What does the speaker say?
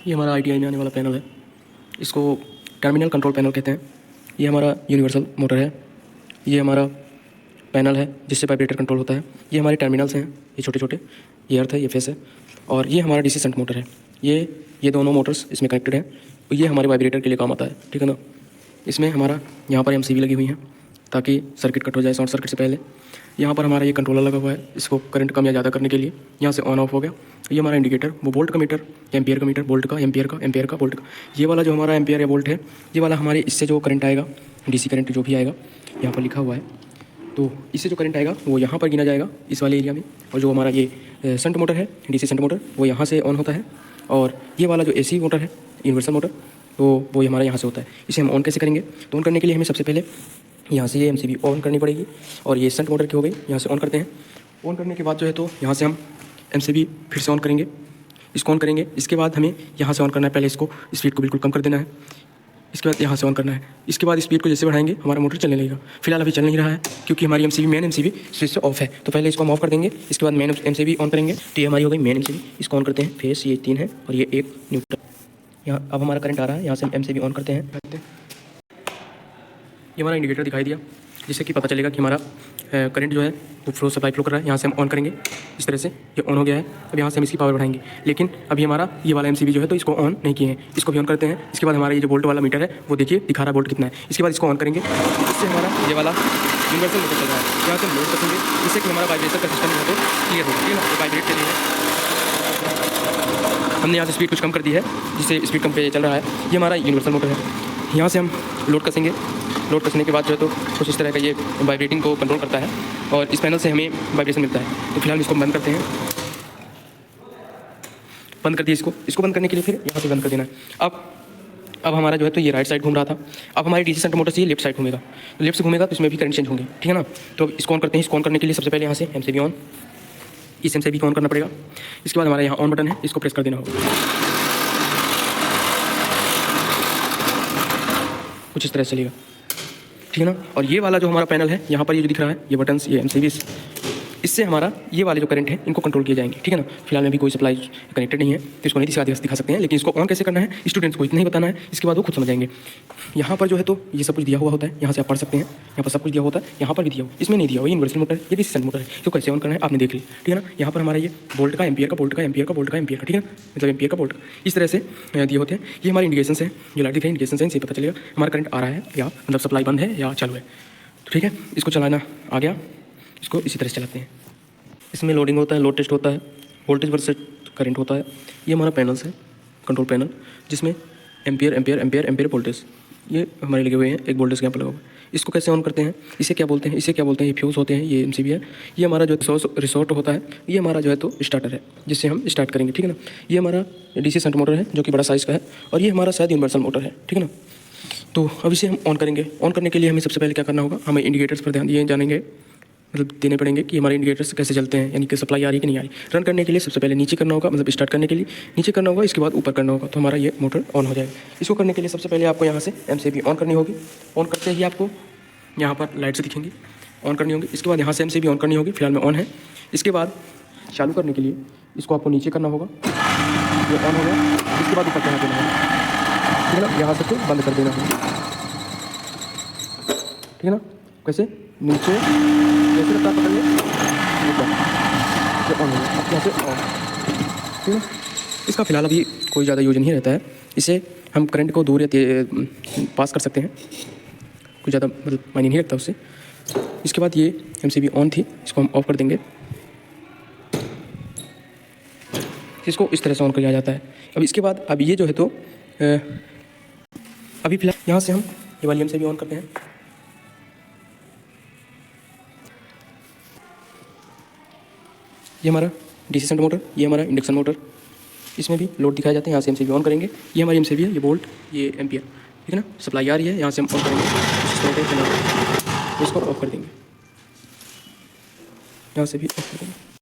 ये हमारा ITI में आने वाला पैनल है, इसको टर्मिनल कंट्रोल पैनल कहते हैं। ये हमारा यूनिवर्सल मोटर है, ये हमारा पैनल है जिससे वाइब्रेटर कंट्रोल होता है। ये हमारे टर्मिनल्स हैं, ये छोटे छोटे, ये अर्थ है, ये फेस है, और ये हमारा DC शंट मोटर है। ये दोनों मोटर्स इसमें कनेक्टेड हैं, तो ये हमारे वाइब्रेटर के लिए काम आता है, ठीक है ना। इसमें हमारा यहाँ पर MCB लगी हुई हैं ताकि सर्किट कट हो जाए शॉर्ट सर्किट से पहले। यहाँ पर हमारा ये कंट्रोलर लगा हुआ है, इसको करंट कम या ज़्यादा करने के लिए यहाँ से ऑन ऑफ हो गया। ये हमारा इंडिकेटर, वो वोल्ट का मीटर, एम्पियर का मीटर, वोल्ट का, एम्पियर का, वोल्ट का। ये वाला जो हमारा एम्पियर या वोल्ट है, ये वाला हमारे इससे जो करंट आएगा, DC करंट जो भी आएगा, यहाँ पर लिखा हुआ है, तो इससे जो करंट आएगा वो यहाँ पर गिना जाएगा इस वाले एरिया में। और जो हमारा ये शंट मोटर है, DC शंट मोटर, वो यहाँ से ऑन होता है। और ये वाला जो AC मोटर है, यूनिवर्सल मोटर, तो वो हमारा यहाँ से होता है। इसे हम ऑन कैसे करेंगे? तो ऑन करने के लिए हमें सबसे पहले यहाँ से ये MCB ऑन करनी पड़ेगी, और ये शंट मोटर की हो गई, यहाँ से ऑन करते हैं। ऑन करने के बाद जो है तो यहाँ से हम MCB फिर से ऑन करेंगे, इसको ऑन करेंगे। इसके बाद हमें यहाँ से ऑन करना है, पहले इसको स्पीड को बिल्कुल कम कर देना है, इसके बाद यहाँ से ऑन करना है। इसके बाद स्पीड को जैसे बढ़ाएंगे हमारा मोटर चलने लगेगा। फिलहाल अभी चल नहीं रहा है क्योंकि हमारी मेन MCB स्विच से ऑफ है, तो पहले इसको हम ऑफ कर देंगे, इसके बाद मेन MCB ऑन करेंगे। तो ये हमारी हो गई मेन MCB, इसको ऑन करते हैं। फेस ये 3 है और ये 1 न्यूट्रल। यहाँ अब हमारा करंट आ रहा है, यहाँ से हम MCB ऑन करते हैं। ये हमारा इंडिकेटर दिखाई दिया, जिससे कि पता चलेगा कि हमारा करंट जो है वो सप्लाई फ्लो कर रहा है। यहाँ से हम ऑन करेंगे, इस तरह से ये ऑन हो गया है। अब यहाँ से हम इसकी पावर बढ़ाएंगे, लेकिन अभी हमारा ये वाला MCB जो है तो इसको ऑन नहीं किए हैं, इसको भी ऑन करते हैं। इसके बाद हमारा ये जो वोल्ट वाला मीटर है वो देखिए दिखा रहा है वोल्ट कितना है। इसके बाद इसको ऑन करेंगे, इससे हमारा ये वाला यूनिवर्सल मोटर चल रहा है। यहाँ से हम लोड रखेंगे, जिससे कि हमारा वाइब्रेशन का सिस्टम यहाँ पे क्लियर होगा, ठीक है ना। वाइब्रेट के लिए हमने यहाँ से स्पीड कुछ कम कर दी है, जिससे स्पीड कम पे चल रहा है। ये हमारा यूनिवर्सल मोटर है। यहाँ से हम लोड कसेंगे, लोड कसने के बाद जो है तो कुछ इस तरह का ये वाइब्रेटिंग को कंट्रोल करता है, और इस पैनल से हमें वाइब्रेशन मिलता है। तो फिलहाल इसको बंद करते हैं, बंद कर दिया इसको बंद करने के लिए फिर यहाँ से बंद कर देना है। अब हमारा जो है तो ये राइट साइड घूम रहा था, अब हमारी DC शंट मोटर से ये लेफ्ट साइड घूमेगा। तो लेफ्ट से घूमेगा तो इसमें भी करंट चेंज होंगे, ठीक है ना। तो इसको ऑन करते हैं। इसको ऑन करने के लिए सबसे पहले यहाँ से MCB ऑन, इस MCB को ऑन करना पड़ेगा। इसके बाद हमारा यहाँ ऑन बटन है, इसको प्रेस कर देना होगा, कुछ इस तरह से चलेगा, ठीक है ना। और ये वाला जो हमारा पैनल है, यहाँ पर ये जो दिख रहा है, ये बटन्स, ये MCB, इससे हमारा ये वाले जो करंट है इनको कंट्रोल किए जाएंगे, ठीक है ना। फिलहाल में भी कोई सप्लाई कनेक्टेड नहीं है, तो इसको नहीं दिखा सकते हैं, लेकिन इसको ऑन कैसे करना है स्टूडेंट्स को इतना ही बताना है, इसके बाद वो खुद समझ जाएंगे। यहाँ पर जो है तो ये सब कुछ दिया हुआ होता है, यहाँ से आप पढ़ सकते हैं, यहाँ पर सब कुछ दिया होता है, यहाँ पर भी दिया हुआ, इसमें नहीं दिया हुआ। यूनिवर्सल मोटर, ये DC शंट मोटर है, तो कैसे ऑन करना है आपने देख लिया, ठीक है ना। यहाँ पर हमारा ये वोल्ट का, एम्पियर का, वोल्ट का, एम्पियर का, वोल्ट का, एम्पियर का, ठीक है ना, मतलब एम्पियर का, वोल्ट का, इस तरह से दिए होते हैं। ये हमारे इंडिकेशन है, ये लाइट दिख रही है, इंडिकेशन है, इनसे पता चलेगा हमारा करंट आ रहा है या मतलब सप्लाई बंद है या चालू है। तो ठीक है, इसको चलाना आ गया, इसको इसी तरह से चलाते हैं। इसमें लोडिंग होता है, लोड टेस्ट होता है, वोल्टेज वर्सेस करंट होता है। ये हमारा पैनल्स है, कंट्रोल पैनल, जिसमें एम्पियर वोल्टेज ये हमारे लगे हुए हैं, एक वोल्टेज यहाँ पर लगा हुआ है। इसको कैसे ऑन करते हैं, इसे क्या बोलते हैं, ये फ्यूज़ होते हैं, ये MCB है। ये हमारा जो रिसोर्ट होता है, ये हमारा जो है तो स्टार्टर है, जिससे हम स्टार्ट करेंगे, ठीक है ना। ये हमारा DC शंट मोटर है जो कि बड़ा साइज़ का है, और ये हमारा शायद यूनिवर्सल मोटर है, ठीक है ना। तो अब इसे हम ऑन करेंगे। ऑन करने के लिए हमें सबसे पहले क्या करना होगा, हमें इंडिकेटर्स पर ध्यान दिए जानेंगे, मतलब देने पड़ेंगे कि हमारे इंडिकेटर्स कैसे चलते हैं, यानी कि सप्लाई आ रही है कि नहीं आ रही। रन करने के लिए सबसे पहले नीचे करना होगा, मतलब स्टार्ट करने के लिए नीचे करना होगा, इसके बाद ऊपर करना होगा, तो हमारा ये मोटर ऑन हो जाएगा। इसको करने के लिए सबसे पहले आपको यहाँ से MCB ऑन करनी होगी। ऑन करते ही आपको यहाँ पर लाइट से दिखेंगी, ऑन करनी होगी। इसके बाद यहाँ से MCB ऑन करनी होगी, फिलहाल में ऑन है। इसके बाद चालू करने के लिए इसको आपको नीचे करना होगा, ये ऑन होगा। इसके बाद ऊपर करना देना होगा, ठीक है ना। यहाँ से तो बंद कर देना होगा, ठीक है ना। कैसे नीचे जैसे लगता है पकड़िए, ये ऑन होगा, अब यहाँ से ऑन, ठीक है। इसका फिलहाल अभी कोई ज़्यादा यूज नहीं रहता है, इसे हम करंट को दूर या पास कर सकते हैं, कुछ ज़्यादा मतलब मायने नहीं रखता उससे। इसके बाद ये MCB ऑन थी, इसको हम ऑफ कर देंगे, इसको इस तरह से ऑन कर लिया जाता है। अब इसके बाद अब ये जो है तो अभी फिलहाल यहाँ से हम ये वाली MCB ऑन करते हैं। ये हमारा DC शंट मोटर, ये हमारा इंडक्शन मोटर, इसमें भी लोड दिखाए जाते हैं। यहाँ से MCB ऑन करेंगे, ये हमारी MCB है, ये वोल्ट, ये एम्पियर, ठीक है ना। सप्लाई आ रही है, यहाँ से हम ऑन करेंगे, इसको ऑफ कर देंगे, यहाँ से भी ऑफ कर देंगे।